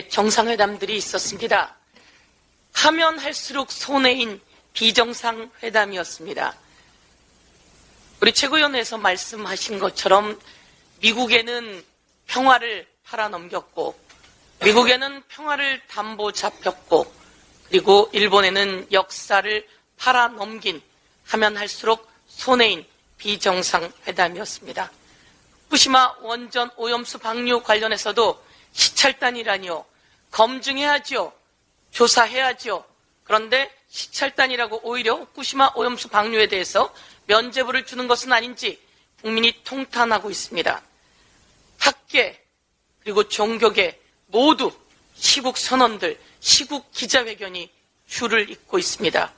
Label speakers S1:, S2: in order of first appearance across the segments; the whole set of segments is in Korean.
S1: 정상회담들이 있었습니다. 하면 할수록 손해인 비정상회담이었습니다. 우리 최고위원회에서 말씀하신 것처럼 미국에는 평화를 팔아넘겼고, 미국에는 평화를 담보 잡혔고, 그리고 일본에는 역사를 팔아넘긴 하면 할수록 손해인 비정상회담이었습니다. 후쿠시마 원전 오염수 방류 관련해서도 시찰단이라니요. 검증해야죠. 조사해야죠. 그런데 시찰단이라고 오히려 후쿠시마 오염수 방류에 대해서 면죄부를 주는 것은 아닌지 국민이 통탄하고 있습니다. 학계 그리고 종교계 모두 시국 선언들, 시국 기자회견이 줄을 잇고 있습니다.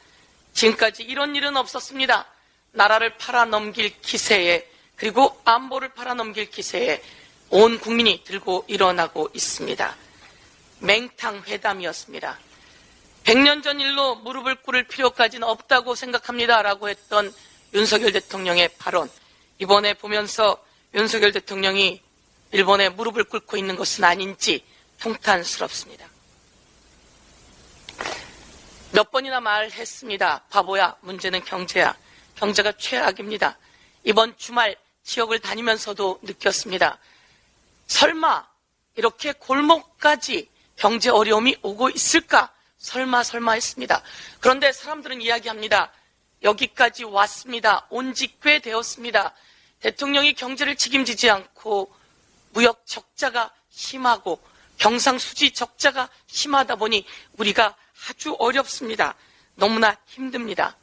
S1: 지금까지 이런 일은 없었습니다. 나라를 팔아넘길 기세에, 그리고 안보를 팔아넘길 기세에 온 국민이 들고 일어나고 있습니다. 맹탕회담이었습니다. 100년 전 일로 무릎을 꿇을 필요까지는 없다고 생각합니다 라고 했던 윤석열 대통령의 발언, 이번에 보면서 윤석열 대통령이 일본에 무릎을 꿇고 있는 것은 아닌지 통탄스럽습니다. 몇 번이나 말했습니다. 바보야, 문제는 경제야. 경제가 최악입니다. 이번 주말 지역을 다니면서도 느꼈습니다. 설마 이렇게 골목까지 경제 어려움이 오고 있을까? 설마 했습니다. 그런데 사람들은 이야기합니다. 여기까지 왔습니다. 온 지 꽤 되었습니다. 대통령이 경제를 책임지지 않고 무역 적자가 심하고 경상수지 적자가 심하다 보니 우리가 아주 어렵습니다. 너무나 힘듭니다.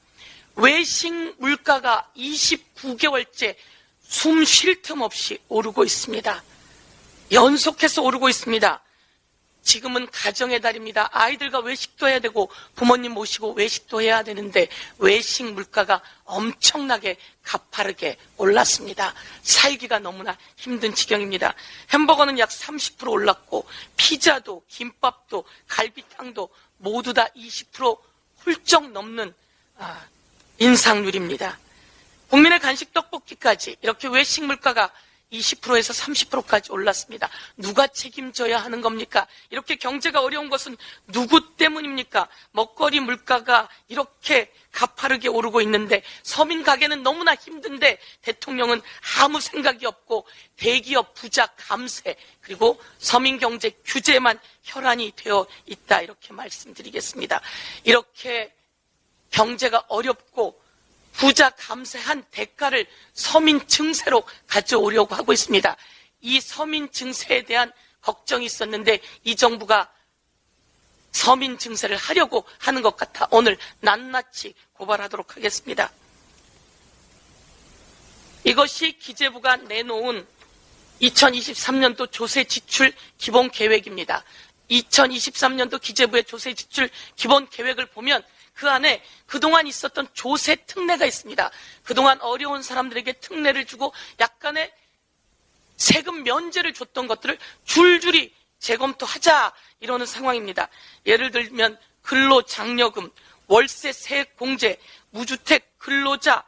S1: 외식 물가가 29개월째 숨 쉴 틈 없이 오르고 있습니다. 연속해서 오르고 있습니다. 지금은 가정의 달입니다. 아이들과 외식도 해야 되고 부모님 모시고 외식도 해야 되는데 외식 물가가 엄청나게 가파르게 올랐습니다. 살기가 너무나 힘든 지경입니다. 햄버거는 약 30% 올랐고 피자도 김밥도 갈비탕도 모두 다 20% 훌쩍 넘는 인상률입니다. 국민의 간식 떡볶이까지 이렇게 외식 물가가 20%에서 30%까지 올랐습니다. 누가 책임져야 하는 겁니까? 이렇게 경제가 어려운 것은 누구 때문입니까? 먹거리 물가가 이렇게 가파르게 오르고 있는데 서민 가게는 너무나 힘든데 대통령은 아무 생각이 없고 대기업 부자 감세 그리고 서민 경제 규제만 혈안이 되어 있다, 이렇게 말씀드리겠습니다. 이렇게 경제가 어렵고 부자 감세한 대가를 서민 증세로 가져오려고 하고 있습니다. 이 서민 증세에 대한 걱정이 있었는데 이 정부가 서민 증세를 하려고 하는 것 같아 오늘 낱낱이 고발하도록 하겠습니다. 이것이 기재부가 내놓은 2023년도 조세 지출 기본 계획입니다. 2023년도 기재부의 조세 지출 기본 계획을 보면 그 안에 그동안 있었던 조세 특례가 있습니다. 그동안 어려운 사람들에게 특례를 주고 약간의 세금 면제를 줬던 것들을 줄줄이 재검토하자, 이러는 상황입니다. 예를 들면 근로장려금, 월세 세액 공제, 무주택 근로자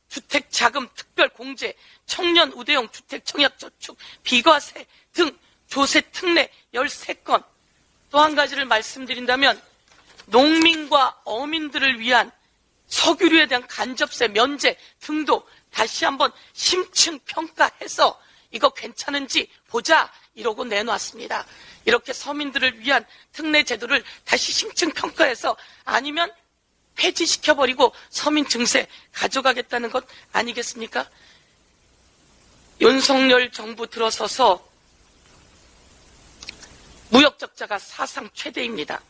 S1: 주택자금 특별공제, 청년 우대형 주택 청약저축, 비과세 등 조세 특례 13건. 또 한 가지를 말씀드린다면 농민과 어민들을 위한 석유류에 대한 간접세 면제 등도 다시 한번 심층 평가해서 이거 괜찮은지 보자, 이러고 내놨습니다. 이렇게 서민들을 위한 특례 제도를 다시 심층 평가해서 아니면 폐지시켜버리고 서민 증세 가져가겠다는 것 아니겠습니까? 윤석열 정부 들어서서 무역 적자가 사상 최대입니다.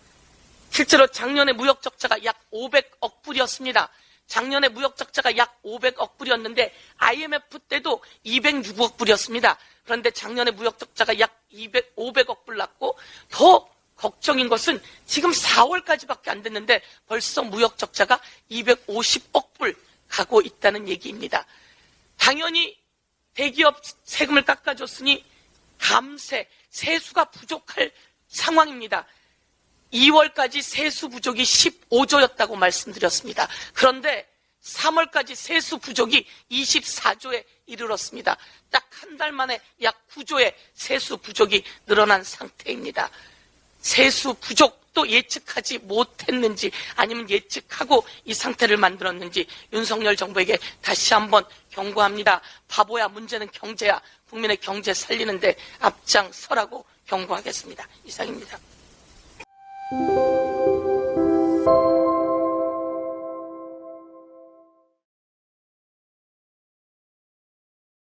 S1: 실제로 작년에 무역 적자가 약 500억 불이었습니다. 작년에 무역 적자가 약 500억 불이었는데 IMF 때도 206억 불이었습니다. 그런데 작년에 무역 적자가 약 500억 불 났고 더 걱정인 것은 지금 4월까지밖에 안 됐는데 벌써 무역 적자가 250억 불 가고 있다는 얘기입니다. 당연히 대기업 세금을 깎아줬으니 감세, 세수가 부족할 상황입니다. 2월까지 세수 부족이 15조였다고 말씀드렸습니다. 그런데 3월까지 세수 부족이 24조에 이르렀습니다. 딱 한 달 만에 약 9조의 세수 부족이 늘어난 상태입니다. 세수 부족도 예측하지 못했는지 아니면 예측하고 이 상태를 만들었는지 윤석열 정부에게 다시 한번 경고합니다. 바보야, 문제는 경제야. 국민의 경제 살리는데 앞장서라고 경고하겠습니다. 이상입니다.